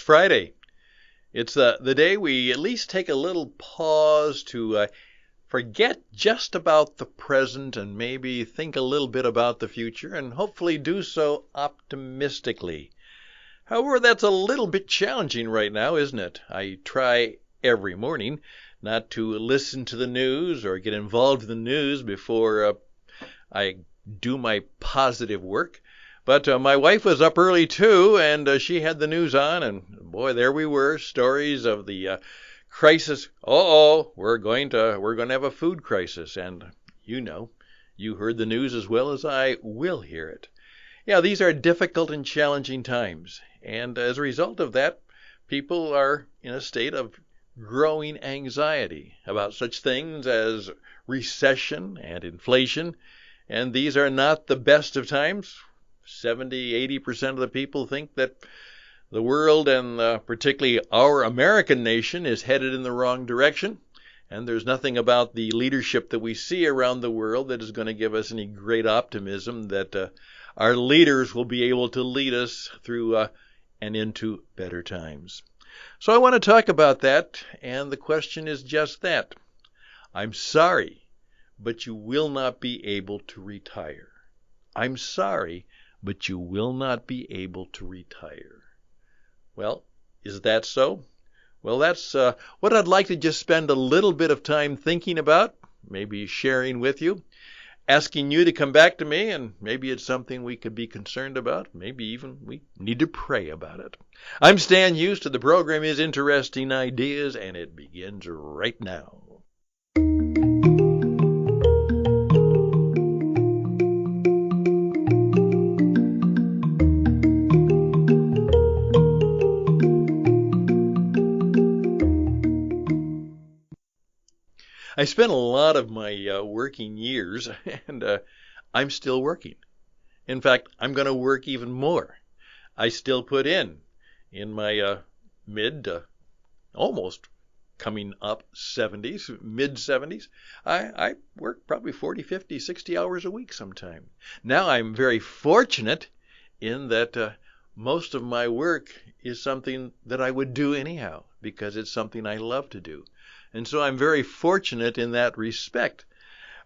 Friday. It's the day we at least take a little pause to forget just about the present and maybe think a little bit about the future and hopefully do so optimistically. However, that's a little bit challenging right now, isn't it? I try every morning not to listen to the news or get involved in the news before I do my positive work. But my wife was up early too, and she had the news on, and boy, there we were, stories of the crisis. We're going to have a food crisis, and you heard the news as well as I will hear it. Yeah, these are difficult and challenging times, and as a result of that, people are in a state of growing anxiety about such things as recession and inflation, and these are not the best of times. 70-80% of the people think that the world and particularly our American nation is headed in the wrong direction. And there's nothing about the leadership that we see around the world that is going to give us any great optimism that our leaders will be able to lead us through and into better times. So I want to talk about that, and the question is just that. I'm sorry, but you will not be able to retire. I'm sorry, but you will not be able to retire. Well, is that so? Well, that's what I'd like to just spend a little bit of time thinking about, maybe sharing with you, asking you to come back to me, and maybe it's something we could be concerned about. Maybe even we need to pray about it. I'm Stan Houston. The program is Interesting Ideas, and it begins right now. I spent a lot of my working years, and I'm still working. In fact, I'm going to work even more. I still put in my almost coming up 70s, mid 70s. I work probably 40, 50, 60 hours a week sometime. Now I'm very fortunate in that most of my work is something that I would do anyhow because it's something I love to do. And so I'm very fortunate in that respect.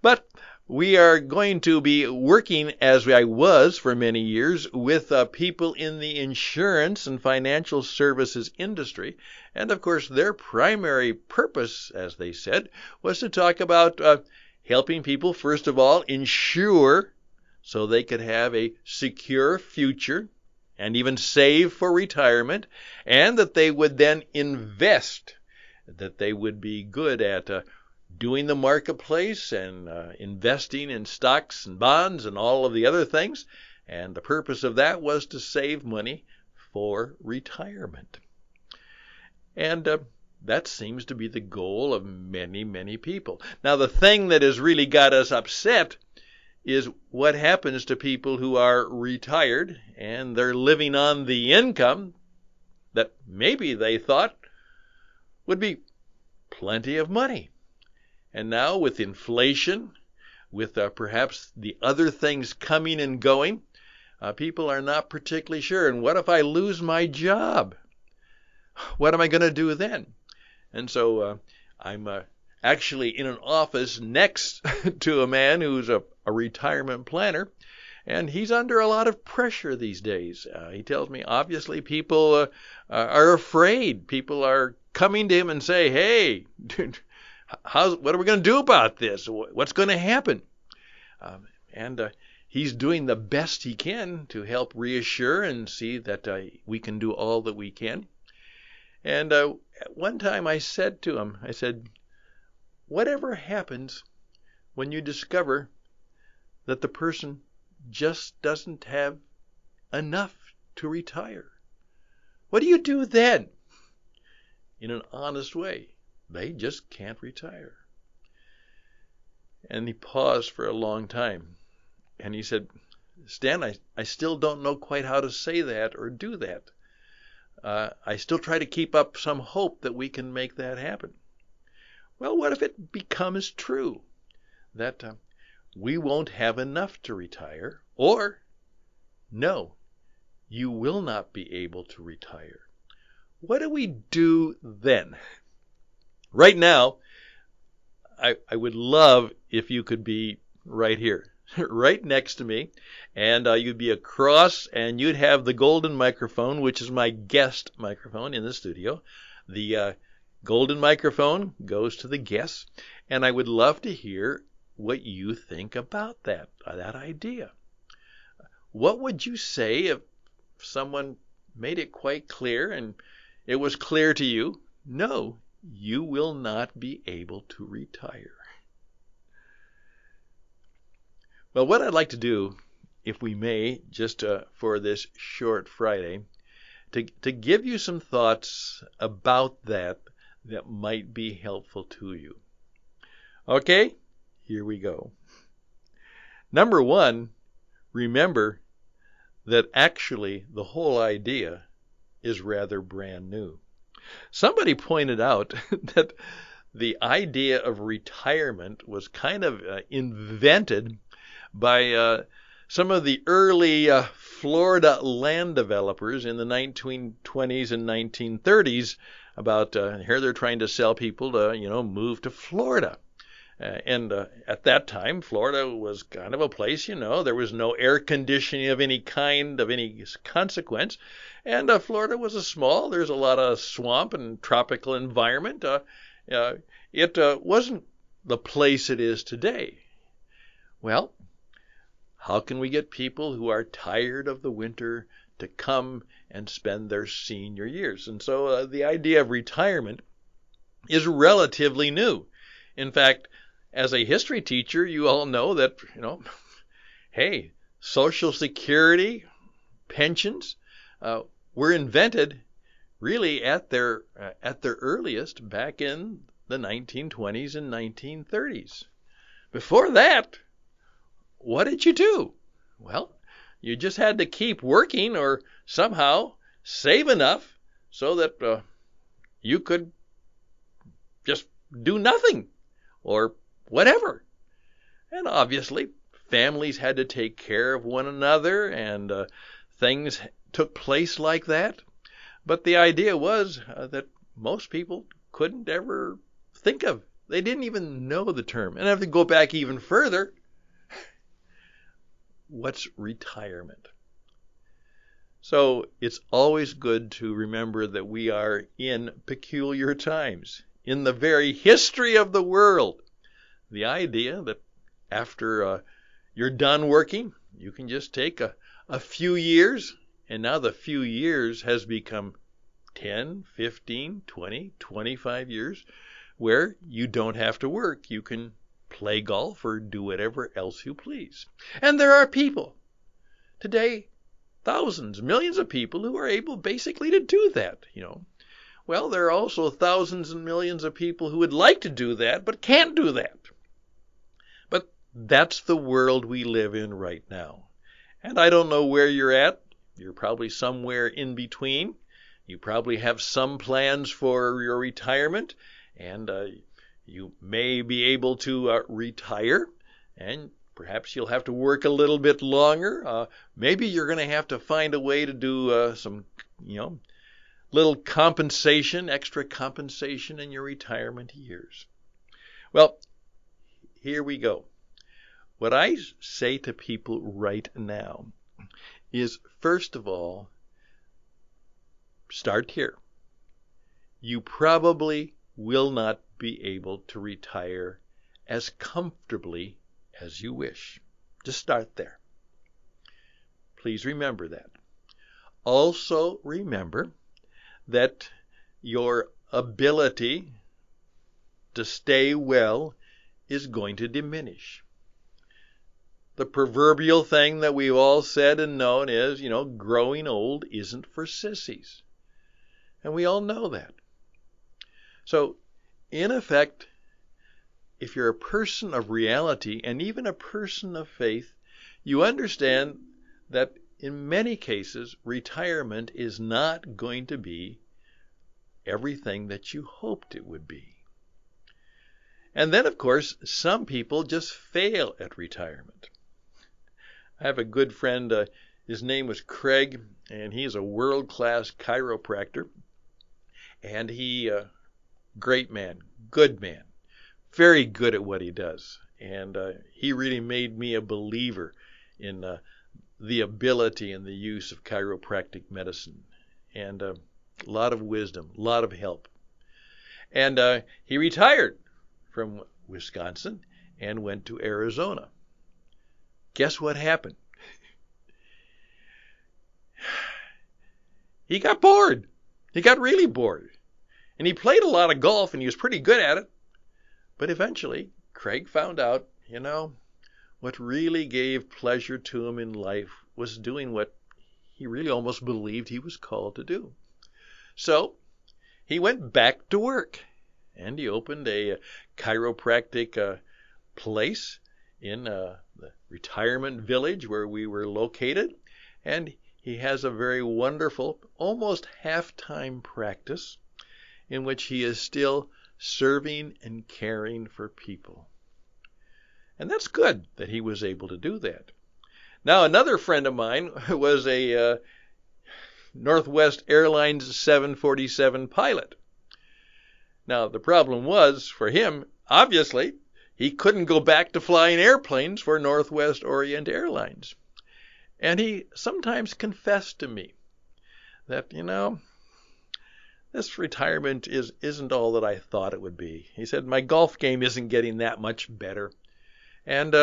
But we are going to be working, as I was for many years, with people in the insurance and financial services industry. And of course, their primary purpose, as they said, was to talk about helping people, first of all, insure so they could have a secure future and even save for retirement, and that they would then invest, that they would be good at doing the marketplace and investing in stocks and bonds and all of the other things. And the purpose of that was to save money for retirement. And that seems to be the goal of many, many people. Now, the thing that has really got us upset is what happens to people who are retired and they're living on the income that maybe they thought would be plenty of money. And now with inflation, with perhaps the other things coming and going, people are not particularly sure. And what if I lose my job? What am I going to do then? And so I'm actually in an office next to a man who's a retirement planner, and he's under a lot of pressure these days. He tells me, obviously, people are afraid. People are coming to him and say, hey, what are we going to do about this? What's going to happen? And he's doing the best he can to help reassure and see that we can do all that we can. And one time I said to him, I said, whatever happens when you discover that the person just doesn't have enough to retire? What do you do then? In an honest way, they just can't retire. And he paused for a long time. And he said, Stan, I still don't know quite how to say that or do that. I still try to keep up some hope that we can make that happen. Well, what if it becomes true that we won't have enough to retire, or no, you will not be able to retire? what do we do then? Right now, I would love if you could be right here, right next to me, and you'd be across and you'd have the golden microphone, which is my guest microphone in the studio. The golden microphone goes to the guests, and I would love to hear what you think about that idea. What would you say if someone made it quite clear and it was clear to you, no, you will not be able to retire? Well, what I'd like to do, if we may, just for this short Friday, to give you some thoughts about that might be helpful to you. Okay, here we go. Number one, remember that actually the whole idea is rather brand new. Somebody pointed out that the idea of retirement was kind of invented by some of the early Florida land developers in the 1920s and 1930s. About here they're trying to sell people to move to Florida. And at that time, Florida was kind of a place, there was no air conditioning of any kind, of any consequence. And Florida was there's a lot of swamp and tropical environment. It wasn't the place it is today. Well, how can we get people who are tired of the winter to come and spend their senior years? And so the idea of retirement is relatively new. In fact, as a history teacher, you all know that, hey, Social Security, pensions were invented really at their earliest back in the 1920s and 1930s. Before that, what did you do? Well, you just had to keep working or somehow save enough so that you could just do nothing or whatever. And obviously, families had to take care of one another, and things took place like that. But the idea was that most people couldn't ever think of. They didn't even know the term. And if they go back even further, what's retirement? So it's always good to remember that we are in peculiar times. In the very history of the world, the idea that after you're done working, you can just take a few years, and now the few years has become 10, 15, 20, 25 years where you don't have to work. You can play golf or do whatever else you please. And there are people today, thousands, millions of people who are able basically to do that, Well, there are also thousands and millions of people who would like to do that but can't do that. But that's the world we live in right now. And I don't know where you're at. You're probably somewhere in between. You probably have some plans for your retirement, and you may be able to retire, and perhaps you'll have to work a little bit longer. Maybe you're going to have to find a way to do some, little compensation, extra compensation in your retirement years. Well, here we go. What I say to people right now is, first of all, start here. You probably will not be able to retire as comfortably as you wish. Just start there. Please remember that. Also remember that your ability to stay well is going to diminish. The proverbial thing that we've all said and known is, growing old isn't for sissies. And we all know that. So, in effect, if you're a person of reality and even a person of faith, you understand that in many cases, retirement is not going to be everything that you hoped it would be. And then, of course, some people just fail at retirement. I have a good friend, his name was Craig, and he's a world-class chiropractor. And he, great man, good man, very good at what he does. And he really made me a believer in the ability and the use of chiropractic medicine. And a lot of wisdom, a lot of help. And he retired from Wisconsin and went to Arizona. Guess what happened? He got bored. He got really bored. And he played a lot of golf, and he was pretty good at it. But eventually, Craig found out, what really gave pleasure to him in life was doing what he really almost believed he was called to do. So he went back to work, and he opened a chiropractic place in the retirement village where we were located. And he has a very wonderful, almost half-time practice in which he is still serving and caring for people. And that's good that he was able to do that. Now, another friend of mine was a Northwest Airlines 747 pilot. Now, the problem was, for him, obviously, he couldn't go back to flying airplanes for Northwest Orient Airlines. And he sometimes confessed to me that, this retirement isn't all that I thought it would be. He said, my golf game isn't getting that much better. And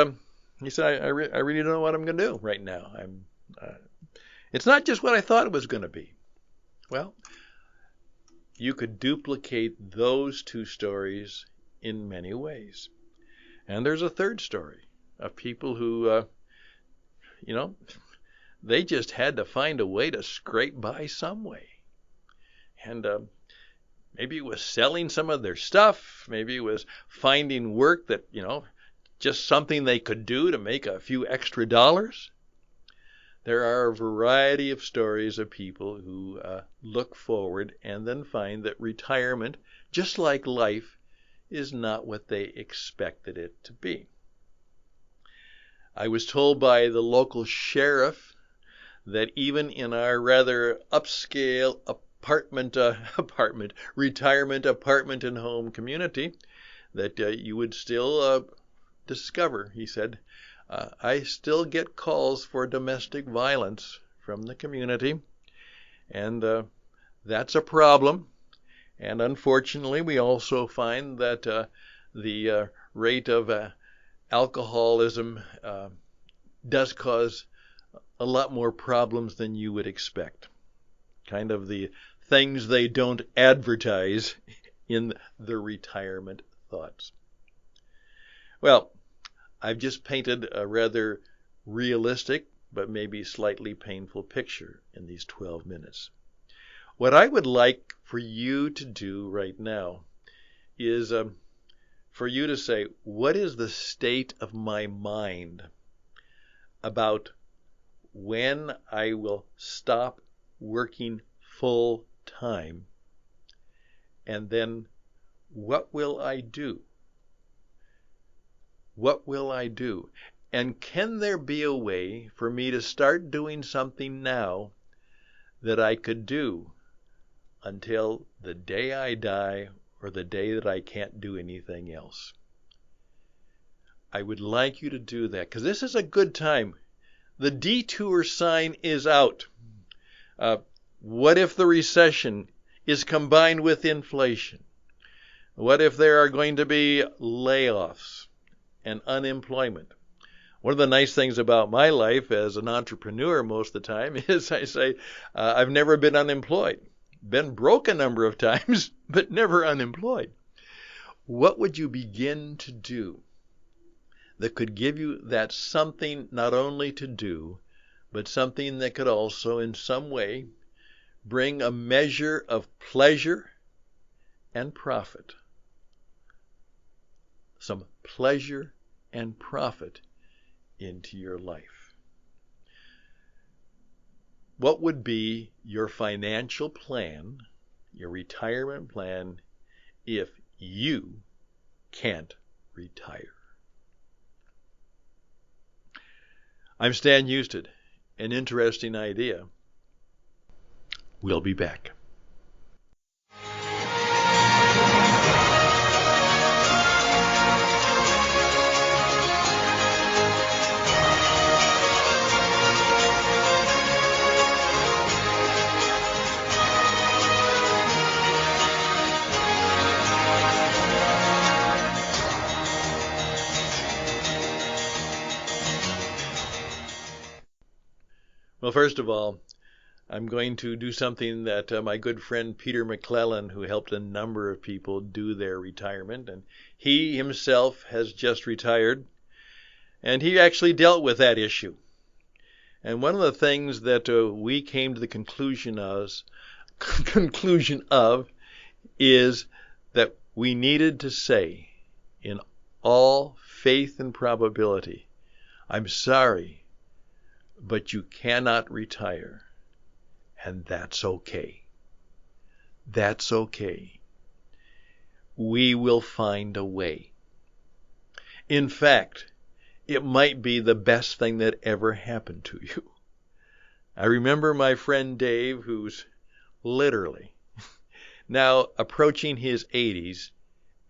he said, I really don't know what I'm going to do right now. It's not just what I thought it was going to be. Well, you could duplicate those two stories in many ways. And there's a third story of people who, they just had to find a way to scrape by some way. And maybe it was selling some of their stuff. Maybe it was finding work that, just something they could do to make a few extra dollars. There are a variety of stories of people who look forward and then find that retirement, just like life, is not what they expected it to be. I was told by the local sheriff that even in our rather upscale retirement apartment and home community, that you would still discover, he said, I still get calls for domestic violence from the community, and that's a problem. And unfortunately, we also find that the rate of alcoholism does cause a lot more problems than you would expect. Kind of the things they don't advertise in the retirement thoughts. Well, I've just painted a rather realistic but maybe slightly painful picture in these 12 minutes. What I would like for you to do right now is for you to say, what is the state of my mind about when I will stop working full time, and then what will I do? What will I do? And can there be a way for me to start doing something now that I could do until the day I die or the day that I can't do anything else? I would like you to do that, because this is a good time. The detour sign is out. What if the recession is combined with inflation? What if there are going to be layoffs and unemployment? One of the nice things about my life as an entrepreneur most of the time is I say I've never been unemployed. Been broke a number of times, but never unemployed. What would you begin to do that could give you that something not only to do, but something that could also in some way bring a measure of pleasure and profit? Some pleasure and profit into your life. What would be your financial plan, your retirement plan, if you can't retire? I'm Stan Husted. An interesting idea. We'll be back. Well, first of all, I'm going to do something that my good friend Peter McClellan, who helped a number of people do their retirement, and he himself has just retired, and he actually dealt with that issue. And one of the things that we came to the conclusion of is that we needed to say, in all faith and probability, I'm sorry, but you cannot retire. And that's okay. That's okay. We will find a way. In fact, it might be the best thing that ever happened to you. I remember my friend Dave, who's literally now approaching his 80s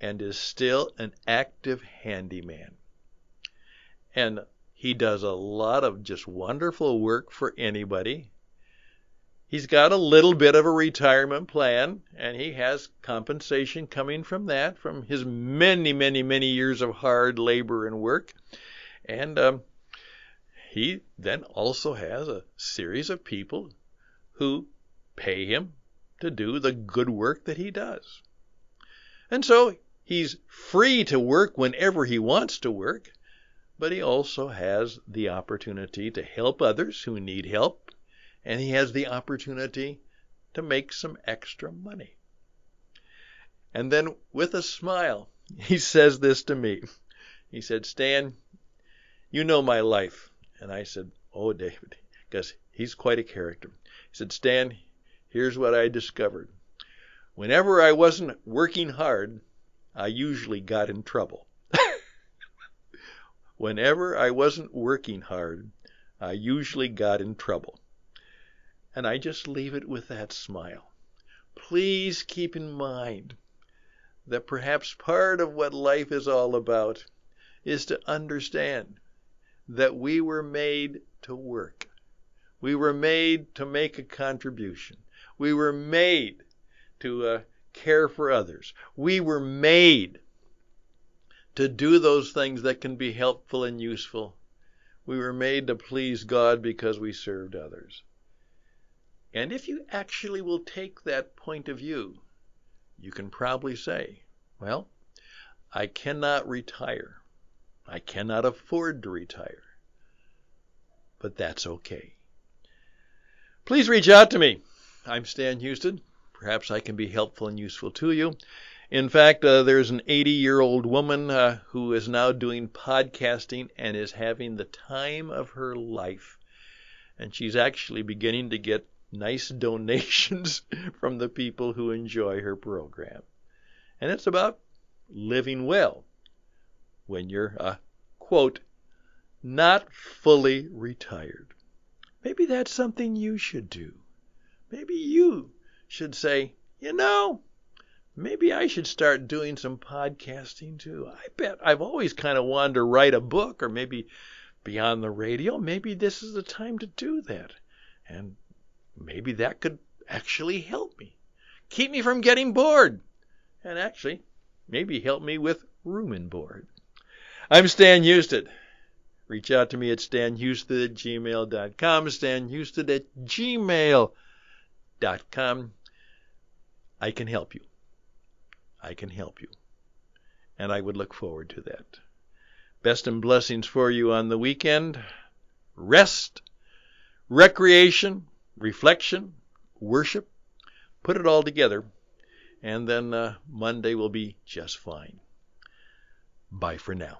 and is still an active handyman. And he does a lot of just wonderful work for anybody. He's got a little bit of a retirement plan, and he has compensation coming from that, from his many, many, many years of hard labor and work. And he then also has a series of people who pay him to do the good work that he does. And so he's free to work whenever he wants to work, but he also has the opportunity to help others who need help, and he has the opportunity to make some extra money. And then with a smile, he says this to me. He said, Stan, you know my life. And I said, oh, David, because he's quite a character. He said, Stan, here's what I discovered. Whenever I wasn't working hard, I usually got in trouble. Whenever I wasn't working hard, I usually got in trouble. And I just leave it with that smile. Please keep in mind that perhaps part of what life is all about is to understand that we were made to work. We were made to make a contribution. We were made to care for others. We were made to do those things that can be helpful and useful. We were made to please God because we served others. And if you actually will take that point of view, you can probably say, well, I cannot retire. I cannot afford to retire. But that's okay. Please reach out to me. I'm Stan Houston. Perhaps I can be helpful and useful to you. In fact, there's an 80-year-old woman who is now doing podcasting and is having the time of her life. And she's actually beginning to get nice donations from the people who enjoy her program. And it's about living well when you're, quote, not fully retired. Maybe that's something you should do. Maybe you should say, maybe I should start doing some podcasting too. I bet I've always kind of wanted to write a book, or maybe be on the radio. Maybe this is the time to do that. And maybe that could actually help me. Keep me from getting bored. And actually, maybe help me with room and board. I'm Stan Houston. Reach out to me at stanhouston@gmail.com. stanhouston@gmail.com. I can help you. I can help you. And I would look forward to that. Best and blessings for you on the weekend. Rest, recreation, reflection, worship. Put it all together. And then Monday will be just fine. Bye for now.